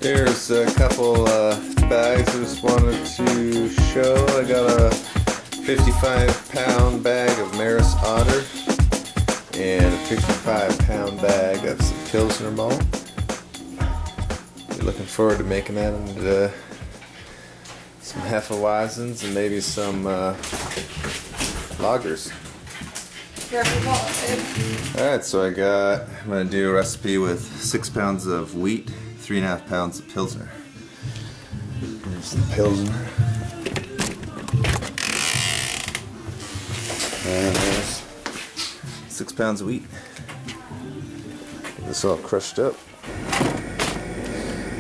Here's a couple bags I just wanted to show. I got a 55-pound bag of Maris Otter and a 55-pound bag of some Pilsner malt. Looking forward to making that into some Hefeweizens and maybe some lagers. Alright, so I'm going to do a recipe with 6 pounds of wheat, 3.5 pounds of Pilsner. Here's the Pilsner. And there's 6 pounds of wheat. Get this all crushed up.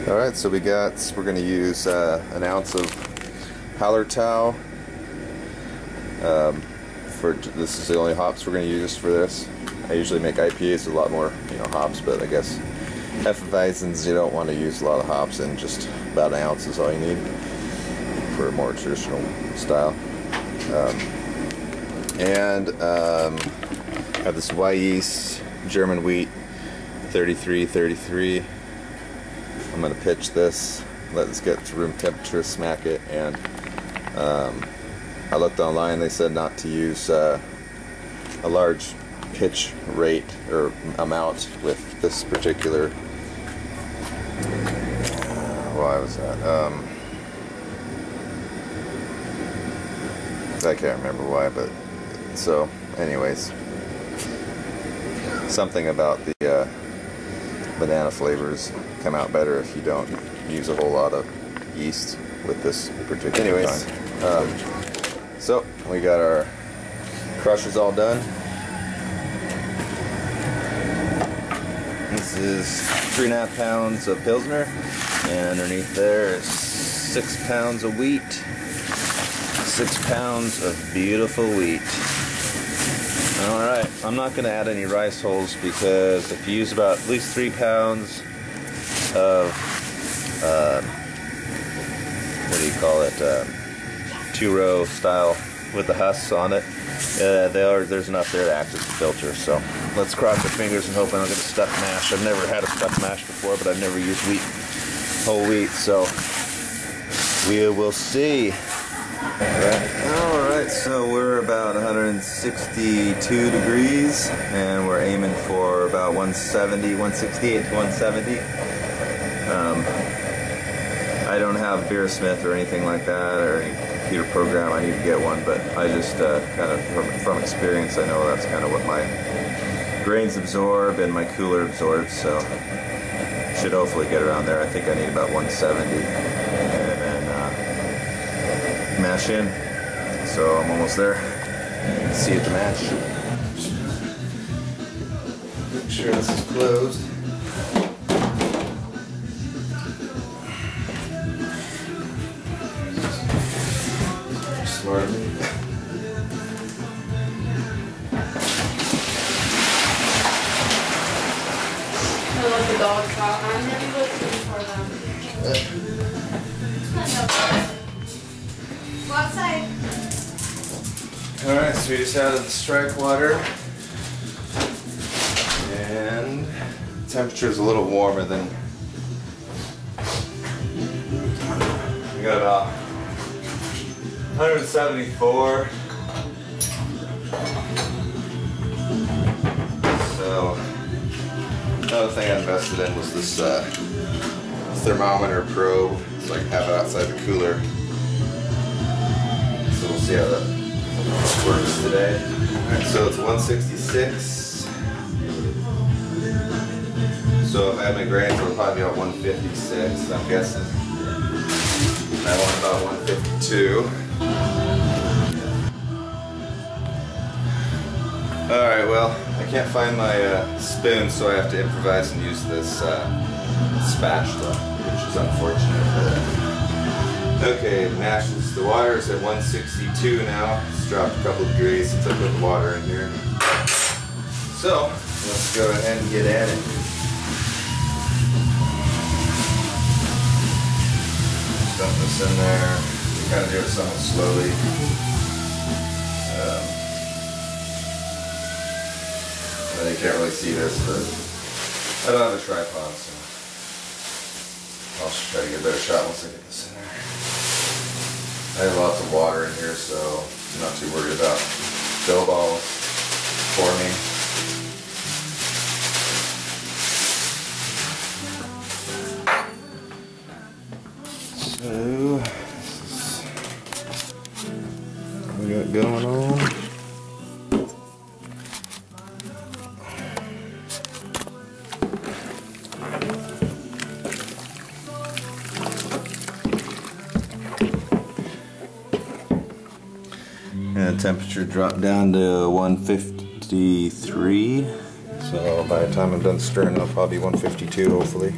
Alright, so we're going to use an ounce of Hallertau. This is the only hops we're going to use for this. I usually make IPAs with a lot more, hops, but I guess Hefeweizens you don't want to use a lot of hops, and just about an ounce is all you need for a more traditional style. Have this yeast German wheat 33. I'm going to pitch this, let this get to room temperature, smack it, and I looked online, they said not to use a large pitch rate or amount with this particular, why was that? I can't remember why, but so anyways, something about the banana flavors come out better if you don't use a whole lot of yeast with this particular kind. So we got our crushers all done. This is 3.5 pounds of Pilsner, and underneath there is 6 pounds of wheat, 6 pounds of beautiful wheat. Alright, I'm not going to add any rice hulls, because if you use about at least 3 pounds of, what do you call it, 2-row style with the husks on it, there's enough there to act as a filter. So let's cross our fingers and hope I don't get a stuck mash. I've never had a stuck mash before, but I've never used whole wheat, so we will see. Alright, so we're about 162 degrees, and we're aiming for about 168 to 170. I don't have Beersmith or anything like that, or any computer program. I need to get one, but I just kind of from experience, I know that's kind of what my grains absorb and my cooler absorbs, so should hopefully get around there. I think I need about 170, and then mash in. So I'm almost there. See you at the mash. Make sure this is closed. Smart of me. I love the dogs out. I'm never looking for them. Go outside. Alright, so we just added the strike water, and the temperature is a little warmer than we got about 174. So another thing I invested in was this thermometer probe. It's like have it outside the cooler. So we'll see how that works today. Alright, so it's 166. So if I had my grains, it'll probably be about 156, I'm guessing. I want about 152. Alright, well, I can't find my spoon, so I have to improvise and use this spatula, which is unfortunate. Okay, mashes. The water is at 162 now. It's dropped a couple of degrees since I put the water in here. So, let's go ahead and get at it. Dump this in there. Kind of do it somewhat slowly. You can't really see this, but I don't have a tripod, so. I'll try to get a better shot once I get this in there. I have lots of water in here, so I'm not too worried about dough balls forming. So, what we got going on? And temperature dropped down to 153. So by the time I'm done stirring, it'll probably be 152, hopefully.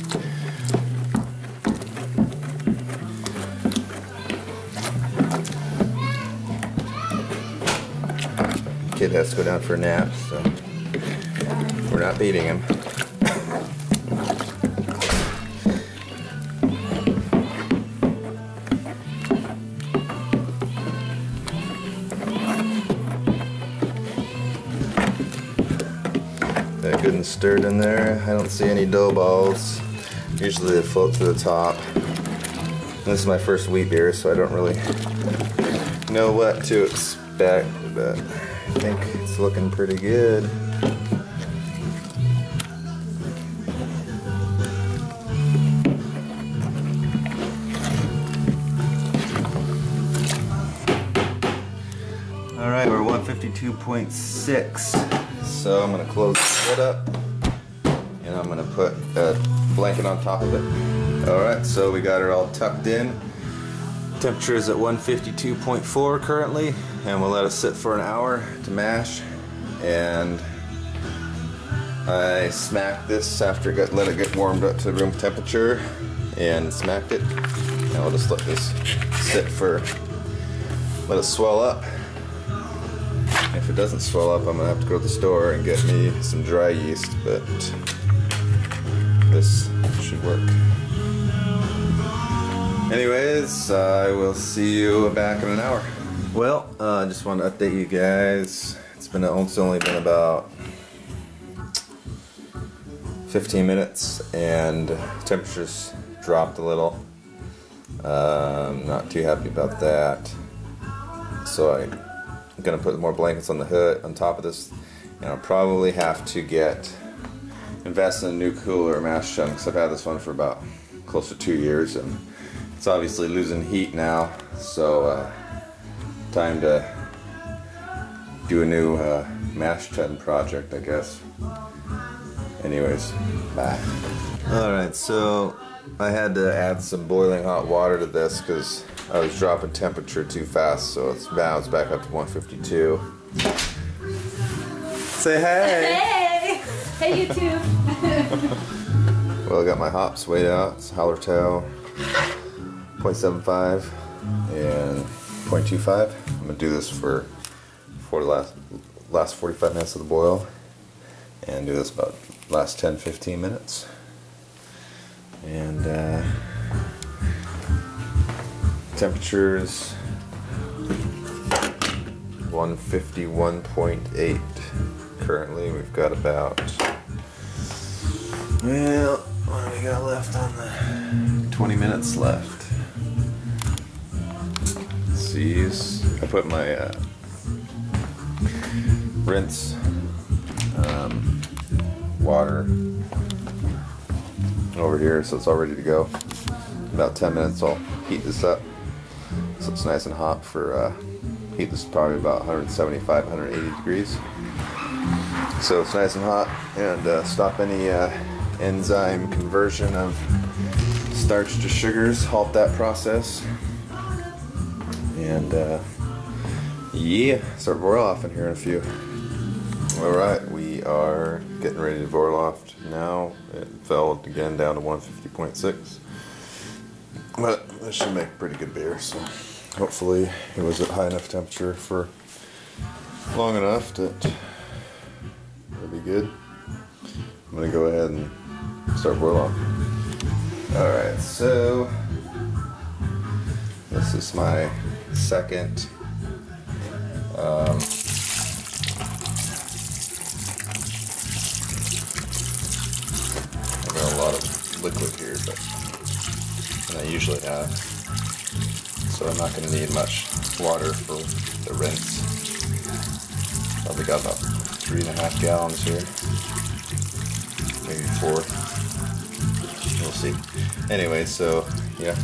Kid has to go down for a nap, so we're not beating him. Good and stirred in there. I don't see any dough balls. Usually they float to the top. This is my first wheat beer, so I don't really know what to expect, but I think it's looking pretty good. Alright, we're 152.6. So I'm going to close the lid up and I'm going to put a blanket on top of it. Alright, so we got her all tucked in. Temperature is at 152.4 currently, and we'll let it sit for an hour to mash. And I smacked this after let it get warmed up to room temperature and smacked it. And I'll just let this sit let it swell up. If it doesn't swell up, I'm going to have to go to the store and get me some dry yeast, but this should work. Anyways, I will see you back in an hour. Well, I just want to update you guys. It's only been about 15 minutes and temperature's dropped a little. Not too happy about that. So I'm gonna put more blankets on the hood on top of this, and I'll probably have to invest in a new cooler or mash tun, because I've had this one for about close to 2 years and it's obviously losing heat now, so time to do a new mash tun project, I guess. Anyways, bye. Alright, so I had to add some boiling hot water to this because I was dropping temperature too fast, so it's bounced back up to 152. Say hey! Hey! Hey, YouTube! Well, I got my hops weighed out. It's Hallertau 0.75 and 0.25. I'm going to do this for the last 45 minutes of the boil, and do this about last 10-15 minutes. And temperatures 151.8 currently. We've got about, well, what do we got left on the 20 minutes left. See, I put my rinse water over here, so it's all ready to go. In about 10 minutes I'll heat this up so it's nice and hot for heat this probably about 175-180 degrees, so it's nice and hot, and stop any enzyme conversion of starch to sugars, halt that process, and yeah, start boil off in here in a few. Alright, we are getting ready to boil off now. It fell again down to 150.6, but this should make pretty good beer, so hopefully it was at high enough temperature for long enough that it'll be good. I'm going to go ahead and start boil off. Alright, so this is my second I've got a lot of liquid here, but I usually have. So I'm not going to need much water for the rinse. Probably got about 3.5 gallons here. Maybe 4. We'll see. Anyway, so yeah,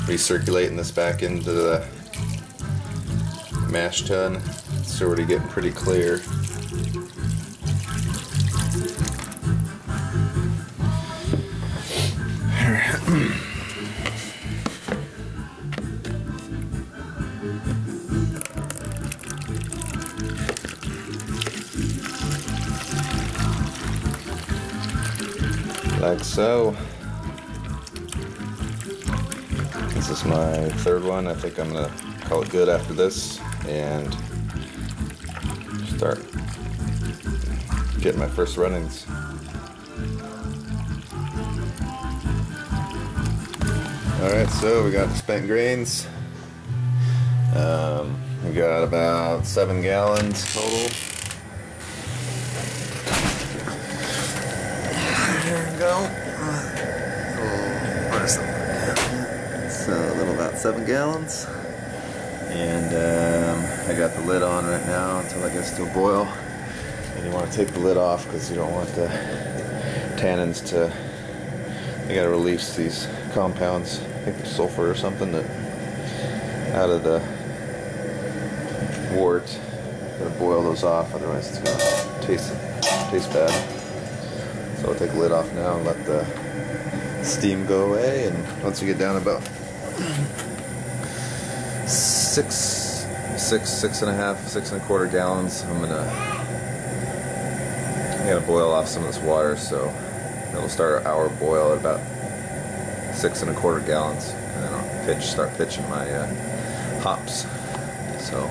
recirculating this back into the mash tun. It's already getting pretty clear. Like so. This is my third one. I think I'm gonna call it good after this and start getting my first runnings. Alright, so we got the spent grains. We got about 7 gallons total. There we go. Where's the so a little about 7 gallons. And I got the lid on right now until it gets to a boil. And you want to take the lid off because you don't want the tannins to, you got to release these compounds, I think the sulfur or something, that out of the wort. Got to boil those off, otherwise it's going to taste bad. So I'll take the lid off now and let the steam go away, and once you get down about 6.25 gallons, I gotta boil off some of this water, so it'll start our boil at about 6.25 gallons, and then I'll start pitching my hops. So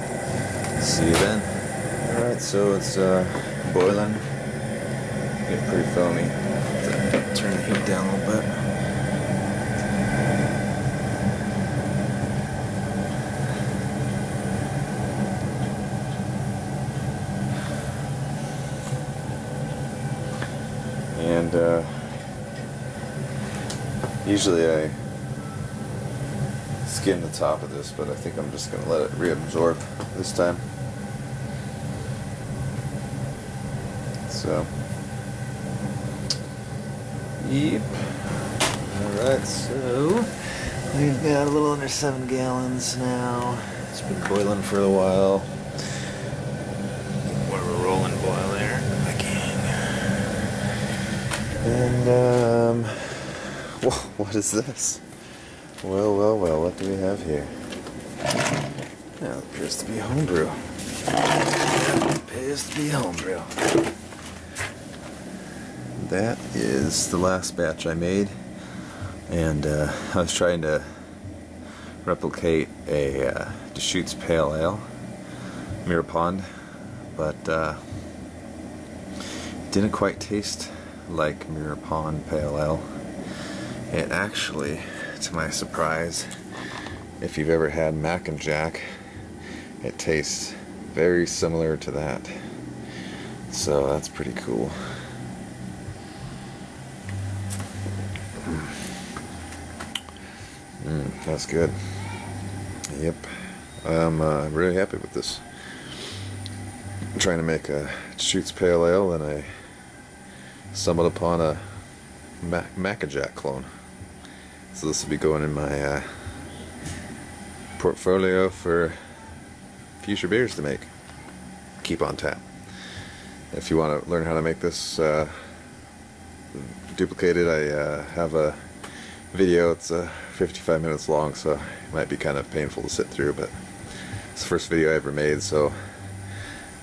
see you then. Alright, so it's boiling. Getting pretty foamy. Turn the heat down a little bit. And usually I skim the top of this, but I think I'm just going to let it reabsorb this time. So, yep. Alright, so we've got a little under 7 gallons now. It's been boiling for a while. More of a rolling boil there. And, what is this? Well, what do we have here? Now, it appears to be homebrew. That is the last batch I made, and I was trying to replicate a Deschutes Pale Ale, Mirror Pond, but it didn't quite taste like Mirror Pond Pale Ale. It actually, to my surprise, if you've ever had Mac and Jack, it tastes very similar to that. So that's pretty cool. That's good. Yep. I'm really happy with this. I'm trying to make a Deschutes Pale Ale, and I stumbled upon a Mac and Jack clone. So this will be going in my portfolio for future beers to make. Keep on tap. If you want to learn how to make this duplicated, I have a video. It's 55 minutes long, so it might be kind of painful to sit through, but it's the first video I ever made, so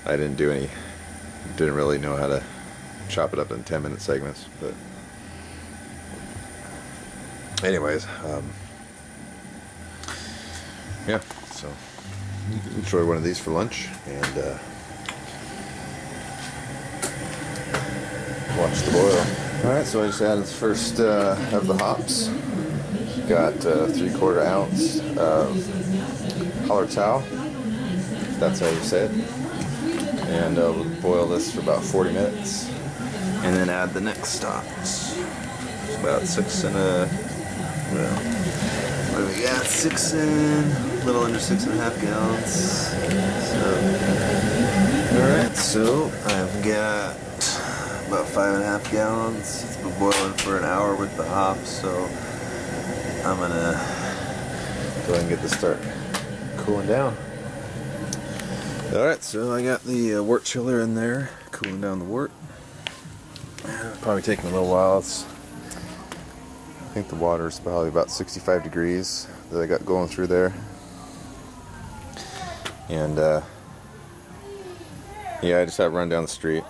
I didn't really know how to chop it up in 10-minute segments. But anyways, yeah, so enjoy one of these for lunch and watch the boil. Alright, so I just added the first of the hops. Got 3/4 ounce of Hallertau, if that's how you say it. And we'll boil this for about 40 minutes. And then add the next stops. It's about 6 Well, what do we got? 6 in, a little under 6.5 gallons. So, alright, so I've got about 5.5 gallons. It's been boiling for an hour with the hops, so I'm gonna go ahead and get this start cooling down. Alright, so I got the wort chiller in there, cooling down the wort. It'll probably take me a little while. I think the water is probably about 65 degrees that I got going through there. And yeah, I just have to run down the street.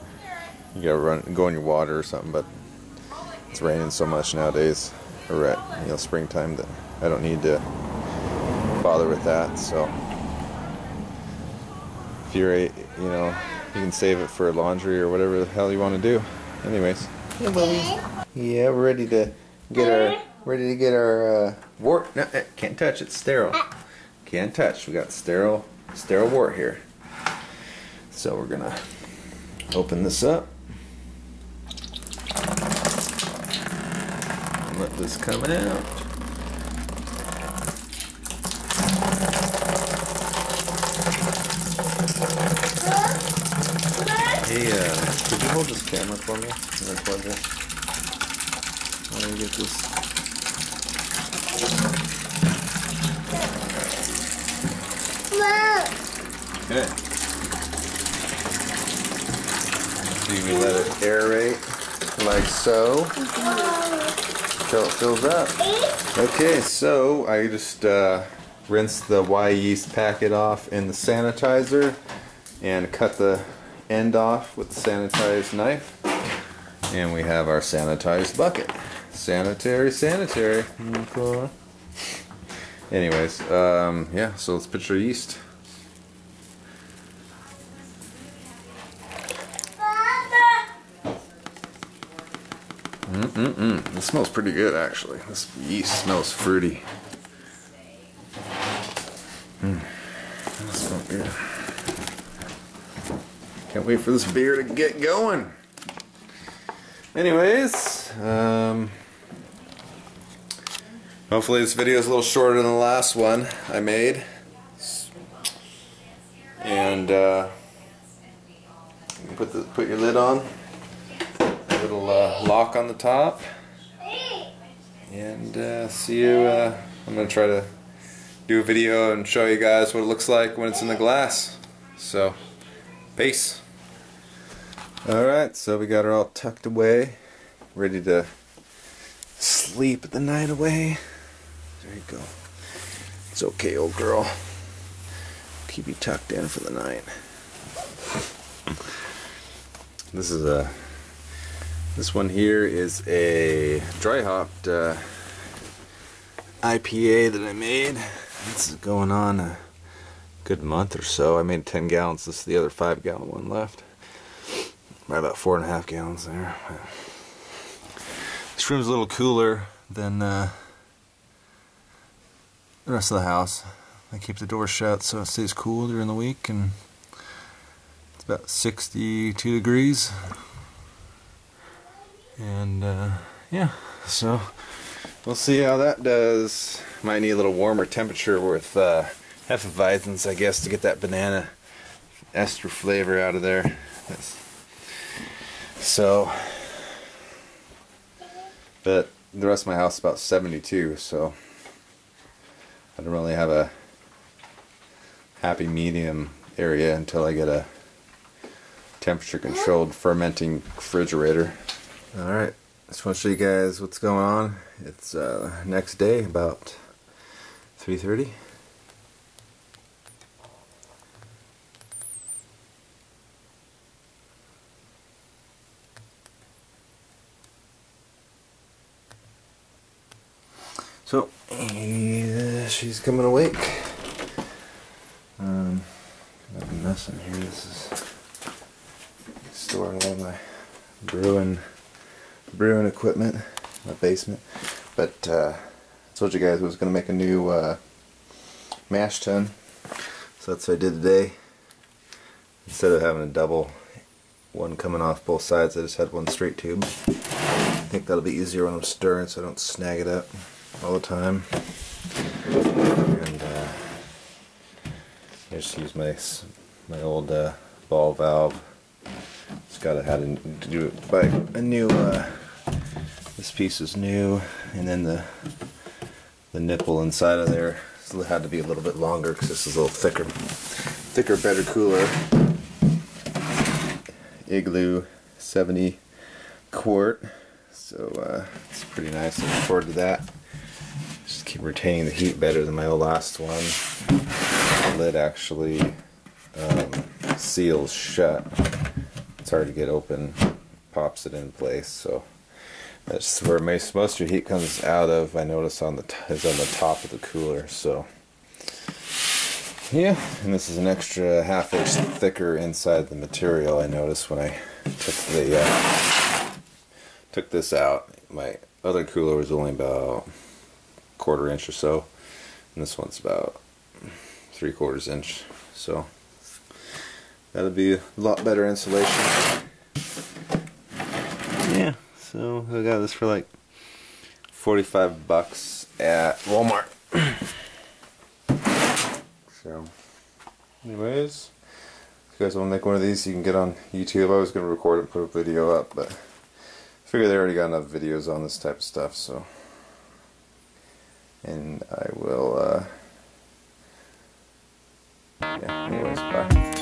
You gotta go in your water or something, but it's raining so much nowadays, or at springtime, that I don't need to bother with that. So if you're you can save it for laundry or whatever the hell you want to do. Anyways, hey, Bubby. Yeah, we're ready to get our wort. No, can't touch. It's sterile. Can't touch. We got sterile wort here. So we're gonna open this up and let this come out. Hey, could you hold this camera for me and record this? How do I get this? Okay. So you can let it aerate like so until it fills up. Okay, so I just rinsed the yeast packet off in the sanitizer and cut the end off with the sanitized knife, and we have our sanitized bucket. Sanitary. Okay. Anyways, yeah, so let's pitch our yeast. This smells pretty good, actually. This yeast smells fruity. That smells good. Can't wait for this beer to get going. Anyways, hopefully this video is a little shorter than the last one I made. And put your lid on. A little lock on the top. And see you. I'm gonna try to do a video and show you guys what it looks like when it's in the glass. So, peace. Alright, so we got her all tucked away, ready to sleep the night away. There you go. It's okay, old girl. Keep you tucked in for the night. This one here is a dry hopped IPA that I made. This is going on a good month or so. I made 10 gallons. This is the other 5-gallon one left. About 4.5 gallons there. This room's a little cooler than the rest of the house. I keep the door shut so it stays cool during the week, and it's about 62 degrees. And yeah, so we'll see how that does. Might need a little warmer temperature with Hefeweizens, I guess, to get that banana ester flavor out of there. So, but the rest of my house is about 72, so I don't really have a happy medium area until I get a temperature controlled fermenting refrigerator. Alright, just want to show you guys what's going on. It's next day, about 3:30. So, she's coming awake. Got a mess in here. This is storing all my brewing equipment in my basement. But I told you guys I was going to make a new mash tun. So that's what I did today. Instead of having a double one coming off both sides, I just had one straight tube. I think that'll be easier when I'm stirring so I don't snag it up. all the time. And I just use my old ball valve. Just had to do it by a new. This piece is new, and then the nipple inside of there had to be a little bit longer because this is a little thicker, better cooler. Igloo 70 quart, so it's pretty nice. Looking forward to that. Just keep retaining the heat better than my last one. The lid actually seals shut. It's hard to get open, pops it in place. So that's where most of your heat comes out of. I notice is on the top of the cooler. So yeah, and this is an extra ½ inch thicker inside the material. I noticed when I took this out. My other cooler was only about ½ inch or so, and this one's about 3/4 inch. So that'll be a lot better insulation. Yeah, so I got this for like $45 at Walmart. So, anyways, if you guys want to make one of these, you can get on YouTube. I was going to record it and put a video up, but I figure they already got enough videos on this type of stuff, so. And I will, yeah, anyways, bye.